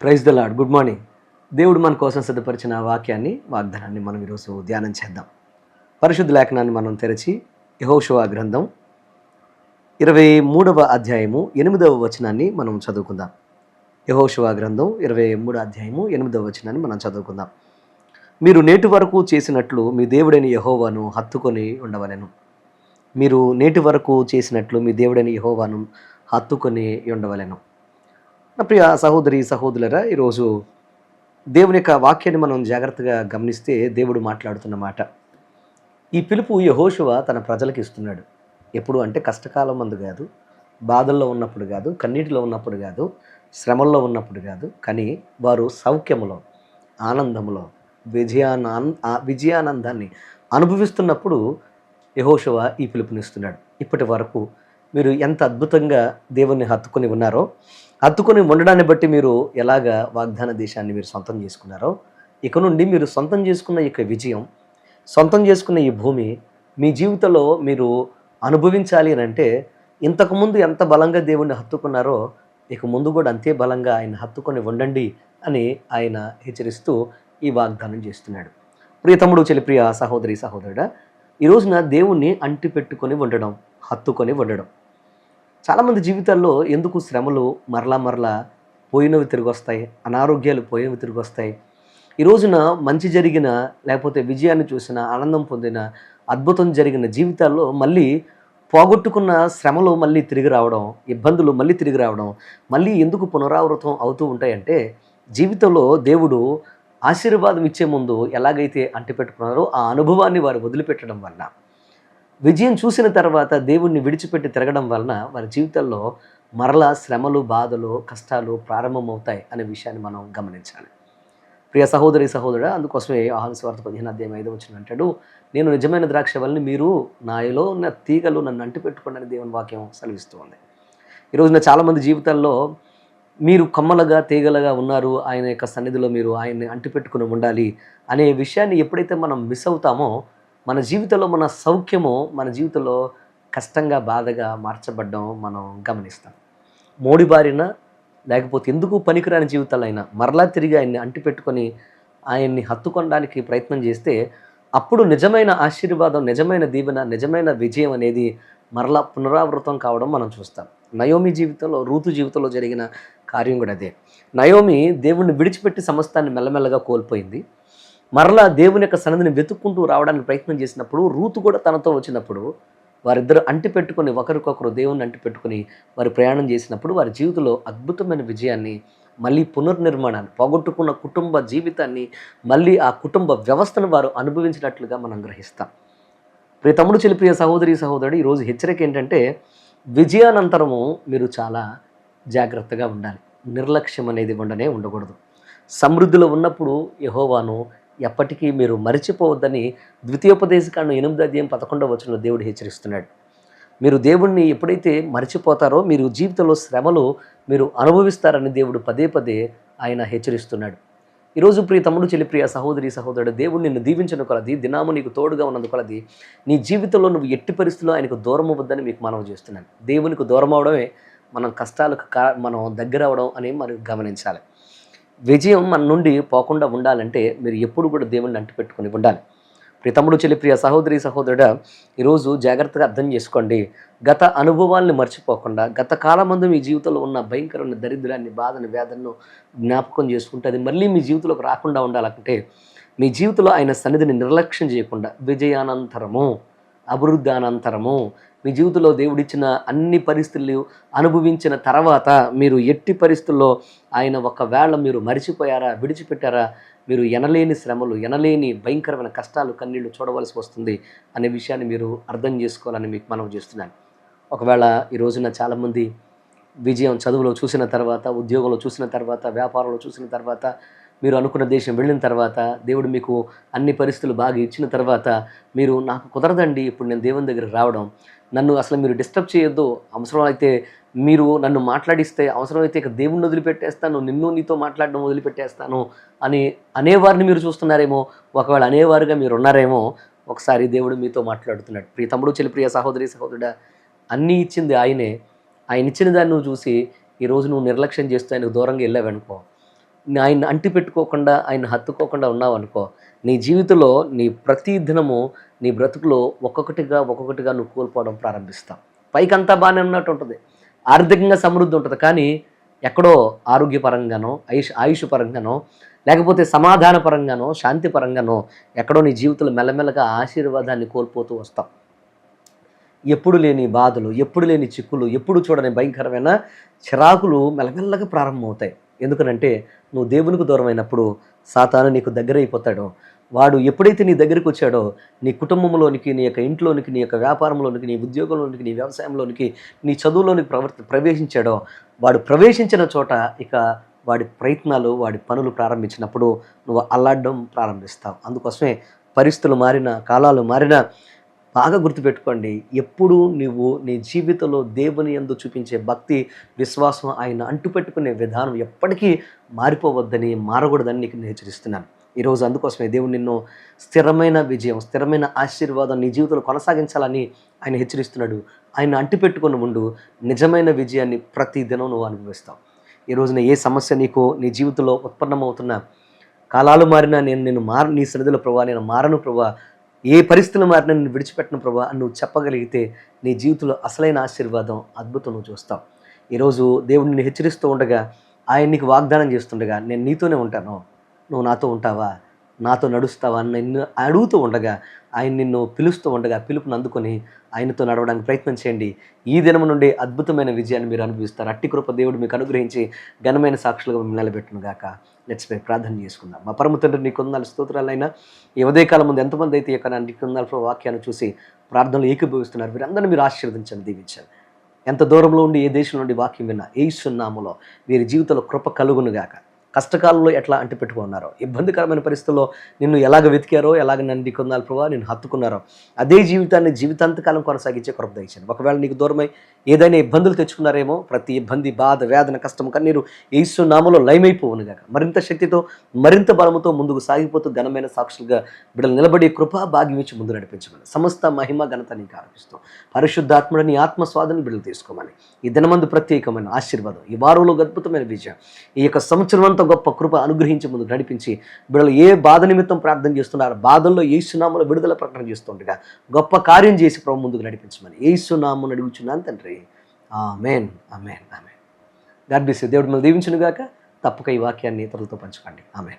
Praise the Lord. Good morning. దేవుడు మన కోసం సిద్ధపరిచిన వాక్యాన్ని, వాగ్దానాన్ని మనం ఈరోజు ధ్యానం చేద్దాం. పరిశుద్ధ లేఖనాన్ని మనం తెరచి యెహోషువ గ్రంథం 23వ అధ్యాయము 8వ వచనాన్ని మనం చదువుకుందాం. యెహోషువ గ్రంథం 23వ అధ్యాయము 8వ వచనాన్ని మనం చదువుకుందాం. మీరు నేటి వరకు చేసినట్లు మీ దేవుడైన యెహోవాను హత్తుకొని ఉండవలెను. మీరు నేటి వరకు చేసినట్లు మీ దేవుడైన యెహోవాను హత్తుకొని ఉండవలెను. నా ప్రియ సహోదరి సహోదరులారా, ఈరోజు దేవుని యొక్క వాక్యాన్ని మనం జాగ్రత్తగా గమనిస్తే దేవుడు మాట్లాడుతున్న మాట. ఈ పిలుపు యెహోషువ తన ప్రజలకు ఇస్తున్నాడు. ఎప్పుడు అంటే కష్టకాలం మందు కాదు, బాధల్లో ఉన్నప్పుడు కాదు, కన్నీటిలో ఉన్నప్పుడు కాదు, శ్రమల్లో ఉన్నప్పుడు కాదు, కానీ వారు సౌఖ్యములో, ఆనందములో, విజయానందాన్ని అనుభవిస్తున్నప్పుడు యెహోషువ ఈ పిలుపునిస్తున్నాడు. ఇప్పటి వరకు మీరు ఎంత అద్భుతంగా దేవుణ్ణి హత్తుకొని ఉన్నారో, హత్తుకొని ఉండడాన్ని బట్టి మీరు ఎలాగా వాగ్దాన దేశాన్ని మీరు సొంతం చేసుకున్నారో, ఇక నుండి మీరు సొంతం చేసుకున్న ఈ విజయం, సొంతం చేసుకున్న ఈ భూమి మీ జీవితంలో మీరు అనుభవించాలి అని అంటే, ఇంతకుముందు ఎంత బలంగా దేవుణ్ణి హత్తుకున్నారో ఇక ముందు కూడా అంతే బలంగా ఆయన హత్తుకొని ఉండండి అని ఆయన హెచ్చరిస్తూ ఈ వాగ్దానం చేస్తున్నాడు. ప్రియ తమ్ముడు, చెల్లి, ప్రియ సహోదరి సహోదరుడా, ఈ రోజున దేవుణ్ణి అంటి పెట్టుకొని ఉండడం, హత్తుకొని ఉండడం. చాలామంది జీవితాల్లో ఎందుకు శ్రమలు మరలా పోయినవి తిరిగి వస్తాయి, అనారోగ్యాలు పోయినవి తిరిగి వస్తాయి. ఈ రోజున మంచి జరిగిన, లేకపోతే విజయాన్ని చూసిన, ఆనందం పొందిన, అద్భుతం జరిగిన జీవితాల్లో మళ్ళీ పోగొట్టుకున్న శ్రమలు మళ్ళీ తిరిగి రావడం, ఇబ్బందులు మళ్ళీ తిరిగి రావడం, మళ్ళీ ఎందుకు పునరావృతం అవుతూ ఉంటాయంటే, జీవితంలో దేవుడు ఆశీర్వాదం ఇచ్చే ముందు ఎలాగైతే అంటిపెట్టుకున్నారో ఆ అనుభవాన్ని వారు వదిలిపెట్టడం వల్ల, విజయం చూసిన తర్వాత దేవుణ్ణి విడిచిపెట్టి తిరగడం వలన వారి జీవితంలో మరలా శ్రమలు, బాధలు, కష్టాలు ప్రారంభమవుతాయి అనే విషయాన్ని మనం గమనించాలి. ప్రియ సహోదరి సహోదరుడా, అందుకోసమే యోహాను సువార్త 15:5 అంటాడు, నేను నిజమైన ద్రాక్షవల్లిని, మీరు నాలో ఉన్న తీగలు నన్ను అంటిపెట్టుకోండి అని దేవుని వాక్యం సెలవిస్తూ ఉంది. ఈరోజున చాలామంది జీవితాల్లో మీరు కొమ్మలుగా, తీగలుగా ఉన్నారు, ఆయన యొక్క సన్నిధిలో మీరు ఆయన్ని అంటిపెట్టుకుని ఉండాలి అనే విషయాన్ని ఎప్పుడైతే మనం మిస్ అవుతామో, మన జీవితంలో మన సౌఖ్యము మన జీవితంలో కష్టంగా, బాధగా మార్చబడ్డం మనం గమనిస్తాం. మోడిబారిన, లేకపోతే ఎందుకు పనికిరాని జీవితాలైనా మరలా తిరిగి ఆయన్ని అంటిపెట్టుకొని ఆయన్ని హత్తుకొనడానికి ప్రయత్నం చేస్తే, అప్పుడు నిజమైన ఆశీర్వాదం, నిజమైన దీవెన, నిజమైన విజయం అనేది మరలా పునరావృతం కావడం మనం చూస్తాం. నయోమి జీవితంలో, రూతు జీవితంలో జరిగిన కార్యం కూడా అదే. నయోమి దేవుణ్ణి విడిచిపెట్టి సమస్తాన్ని మెల్లమెల్లగా కోల్పోయింది. మరలా దేవుని యొక్క సన్నిధిని వెతుక్కుంటూ రావడానికి ప్రయత్నం చేసినప్పుడు, రూతు కూడా తనతో వచ్చినప్పుడు వారిద్దరు అంటిపెట్టుకొని, ఒకరికొకరు దేవుణ్ణి అంటిపెట్టుకొని వారు ప్రయాణం చేసినప్పుడు వారి జీవితంలో అద్భుతమైన విజయాన్ని, మళ్ళీ పునర్నిర్మాణాన్ని, పోగొట్టుకున్న కుటుంబ జీవితాన్ని, మళ్ళీ ఆ కుటుంబ వ్యవస్థను వారు అనుభవించినట్లుగా మనం గ్రహిస్తాం. ప్రియ తమ్ముడు, చెల్లి, ప్రియ సహోదరి సహోదరుడు, ఈరోజు హెచ్చరిక ఏంటంటే, విజయానంతరము మీరు చాలా జాగ్రత్తగా ఉండాలి. నిర్లక్ష్యం అనేది ఉండకూడదు. సమృద్ధిలో ఉన్నప్పుడు యెహోవాను ఎప్పటికీ మీరు మరిచిపోవద్దని ద్వితీయోపదేశకాండం 8:11 దేవుడు హెచ్చరిస్తున్నాడు. మీరు దేవుణ్ణి ఎప్పుడైతే మరిచిపోతారో మీరు జీవితంలో శ్రమలు మీరు అనుభవిస్తారని దేవుడు పదే పదే ఆయన హెచ్చరిస్తున్నాడు. ఈరోజు ప్రియ తమ్ముడు, చెల్లి, ప్రియ సహోదరి సహోదరుడు, దేవుడు నిన్ను దీవించిన కొలది, దినాము నీకు తోడుగా ఉన్నందు కొలది, నీ జీవితంలో నువ్వు ఎట్టి పరిస్థితుల్లో ఆయనకు దూరం అవ్వద్దని మీకు మనవి చేస్తున్నాను. దేవునికి దూరం అవడమే మనం కష్టాలకు మనం దగ్గర అవడం అని మనం గమనించాలి. విజయం మన నుండి పోకుండా ఉండాలంటే మీరు ఎప్పుడు కూడా దేవుణ్ణి అంటిపెట్టుకొని ఉండాలి. ప్రియ తమ్ముడు, చెల్లి, ప్రియ సహోదరి సహోదరుడా, ఈరోజు జాగ్రత్తగా అర్థం చేసుకోండి. గత అనుభవాల్ని మర్చిపోకుండా, గత కాలమందు మీ జీవితంలో ఉన్న భయంకరమైన దరిద్రాన్ని, బాధని, వేదనను జ్ఞాపకం చేసుకుంటే అది మళ్ళీ మీ జీవితంలోకి రాకుండా ఉండాలంటే, మీ జీవితంలో ఆయన సన్నిధిని నిర్లక్ష్యం చేయకుండా, విజయానంతరము, అభివృద్ధి అనంతరము, మీ జీవితంలో దేవుడిచ్చిన అన్ని పరిస్థితులు అనుభవించిన తర్వాత మీరు ఎట్టి పరిస్థితుల్లో ఆయన ఒకవేళ మీరు మరిచిపోయారా, విడిచిపెట్టారా, మీరు ఎనలేని శ్రమలు, ఎనలేని భయంకరమైన కష్టాలు, కన్నీళ్లు చూడవలసి వస్తుంది అనే విషయాన్ని మీరు అర్థం చేసుకోవాలని మీకు మనవి చేస్తున్నాను. ఒకవేళ ఈ రోజున చాలామంది విజయం చదువులో చూసిన తర్వాత, ఉద్యోగంలో చూసిన తర్వాత, వ్యాపారంలో చూసిన తర్వాత, మీరు అనుకున్న దేశం వెళ్ళిన తర్వాత, దేవుడు మీకు అన్ని పరిస్థితులు బాగా ఇచ్చిన తర్వాత మీరు నాకు కుదరదండి ఇప్పుడు నేను దేవుని దగ్గర రావడం, నన్ను అసలు మీరు డిస్టర్బ్ చేయొద్దు, అవసరం అయితే మీరు నన్ను మాట్లాడిస్తే, అవసరమైతే ఇక దేవుణ్ణి వదిలిపెట్టేస్తాను, నిన్ను నీతో మాట్లాడడం వదిలిపెట్టేస్తాను అని అనేవారిని మీరు చూస్తున్నారేమో. ఒకవేళ అనేవారుగా మీరు ఉన్నారేమో. ఒకసారి దేవుడు మీతో మాట్లాడుతున్నాడు. ప్రియ తమ్ముడు, చెల్లి, ప్రియ సహోదరి సహోదరుడా, అన్నీ ఇచ్చింది ఆయనే. ఆయన ఇచ్చిన దాన్ని నువ్వు చూసి ఈరోజు నువ్వు నిర్లక్ష్యం చేస్తూ ఆయనకు దూరంగా వెళ్ళావనుకో, ఆయన్ని అంటిపెట్టుకోకుండా, ఆయన్ని హత్తుకోకుండా ఉన్నావనుకో, నీ జీవితంలో నీ ప్రతి దినము నీ బ్రతుకులో ఒక్కొక్కటిగా నువ్వు కోల్పోవడం ప్రారంభిస్తావు. పైకంతా బానే ఉన్నట్టు ఉంటది. ఆర్థికంగా సమృద్ధి ఉంటది. కానీ ఎక్కడో ఆరోగ్యపరంగానో, ఆయుష్ పరంగానో, లేకపోతే సమాధాన పరంగానో, శాంతి పరంగానో ఎక్కడో నీ జీవితంలో మెల్లమెల్లగా ఆశీర్వాదాన్ని కోల్పోతూ వస్తావు. ఎప్పుడు లేని బాధలు, ఎప్పుడు లేని చిక్కులు, ఎప్పుడు చూడని భయంకరమైన చిరాకులు మెల్లమెల్లగా ప్రారంభమవుతాయి. ఎందుకనంటే నువ్వు దేవునికి దూరమైనప్పుడు సాతాను నీకు దగ్గరైపోతాడు. వాడు ఎప్పుడైతే నీ దగ్గరికి వచ్చాడో నీ కుటుంబంలోనికి, నీ యొక్క ఇంట్లోనికి, నీ యొక్క వ్యాపారంలోనికి, నీ ఉద్యోగంలోనికి, నీ వ్యవసాయంలోనికి, నీ చదువులోనికి ప్రవేశించాడో, వాడు ప్రవేశించిన చోట ఇక వాడి ప్రయత్నాలు, వాడి పనులు ప్రారంభించినప్పుడు నువ్వు అల్లాడడం ప్రారంభిస్తావు. అందుకోసమే పరిస్థితులు మారినా, కాలాలు మారినా బాగా గుర్తుపెట్టుకోండి, ఎప్పుడు నువ్వు నీ జీవితంలో దేవుని యందు చూపించే భక్తి, విశ్వాసం, ఆయన అంటుపెట్టుకునే విధానం ఎప్పటికీ మారిపోవద్దని, మారకూడదని నీకు నేను హెచ్చరిస్తున్నాను. ఈరోజు అందుకోసమే దేవుడు నిన్ను స్థిరమైన విజయం, స్థిరమైన ఆశీర్వాదం నీ జీవితంలో కొనసాగించాలని ఆయన హెచ్చరిస్తున్నాడు. ఆయన అంటిపెట్టుకుని ముందు నిజమైన విజయాన్ని ప్రతి దినం నువ్వు అనుభవిస్తావు. ఈ రోజున ఏ సమస్య నీకు నీ జీవితంలో ఉత్పన్నమవుతున్నా, కాలాలు మారినా నేను నీ సన్నిధిలో ప్రభా నేను మారను ప్రభా, ఏ పరిస్థితులు మారినా నేను విడిచిపెట్టను ప్రభా అని నువ్వు చెప్పగలిగితే నీ జీవితంలో అసలైన ఆశీర్వాదం, అద్భుతం నువ్వు చూస్తావు. ఈరోజు దేవుడు నిన్ను హెచ్చరిస్తూ ఉండగా, ఆయన నీకు వాగ్దానం చేస్తుండగా, నేను నీతోనే ఉంటాను, నువ్వు నాతో ఉంటావా, నాతో నడుస్తావా అని నిన్ను అడుగుతూ ఉండగా, ఆయన నిన్ను పిలుస్తూ ఉండగా, పిలుపుని అందుకొని ఆయనతో నడవడానికి ప్రయత్నం చేయండి. ఈ దినం నుండి అద్భుతమైన విజయాన్ని మీరు అనుభవిస్తారు. అట్టి కృప దేవుడు మీకు అనుగ్రహించి ఘనమైన సాక్షులుగా మిమ్మల్ని నిలబెట్టును గాక. లెట్స్ పే, ప్రార్థన చేసుకుందాం. మా పరమ తండ్రి నీకు వందనాలు, స్తోత్రాలైనా ఈ ఉదయకాలం ముందు ఎంతమంది అయితే ఈ నీకు వందనాలు వాక్యాన్ని చూసి ప్రార్థనలు ఏకీభవిస్తున్నారు, వీరందరినీ మీరు ఆశీర్వదించండి, దీవించండి. ఎంత దూరంలో ఉండి ఏ దేశం నుండి వాక్యం విన్నా యేసు నామములో వీరి జీవితంలో కృప కలుగును గాక. కష్టకాలంలో ఎట్లా అంటిపెట్టుకున్నారో, ఇబ్బందికరమైన పరిస్థితుల్లో నిన్ను ఎలాగ వెతికారో, ఎలాగ నన్ను కొందాలి ప్రభావ నిన్ను హత్తుకున్నారో, అదే జీవితాన్ని జీవితాంతకాలం కొనసాగించే కృప దయచేయండి. ఒకవేళ నీకు దూరమై ఏదైనా ఇబ్బందులు తెచ్చుకున్నారేమో, ప్రతి ఇబ్బంది, బాధ, వేదన, కష్టం, కన్నీరు యేసు నామములో లయమైపోవును గాక. మరింత శక్తితో, మరింత బలముతో ముందుకు సాగిపోతూ ఘనమైన సాక్షులుగా బిడ్డలు నిలబడి కృపా భాగ్యం ఇచ్చి ముందు నడిపించమని, సమస్త మహిమ ఘనత నీకు ఆరోపిస్తూ పరిశుద్ధాత్ముడు నీ ఆత్మ స్వాదను బిడ్డలు తీసుకోమని, ఈ దినమందు ప్రత్యేకమైన ఆశీర్వాదం, ఈ వారంలో అద్భుతమైన విజయం, ఈ యొక్క సంవత్సరం అంతా గొప్ప కృప అనుగ్రహించి ముందుకు నడిపించి బిడ్డలు ఏ బాధ నిమిత్తం ప్రార్థన చేస్తున్నారు, బాధల్లో యేసు నామములో విడుదల ప్రకటన చేస్తుండగా గొప్ప కార్యం చేసి ప్రభు ముందుకు నడిపించమని యేసు నామమున అడుగుచున్నాను తండ్రి. ఆమేన్, ఆమేన్, ఆమేన్. God bless you. దేవుడు మిమ్మల్ని దీవించును గాక. తప్పక ఈ వాక్యాన్ని ఇతరులతో పంచుకోండి. ఆమేన్.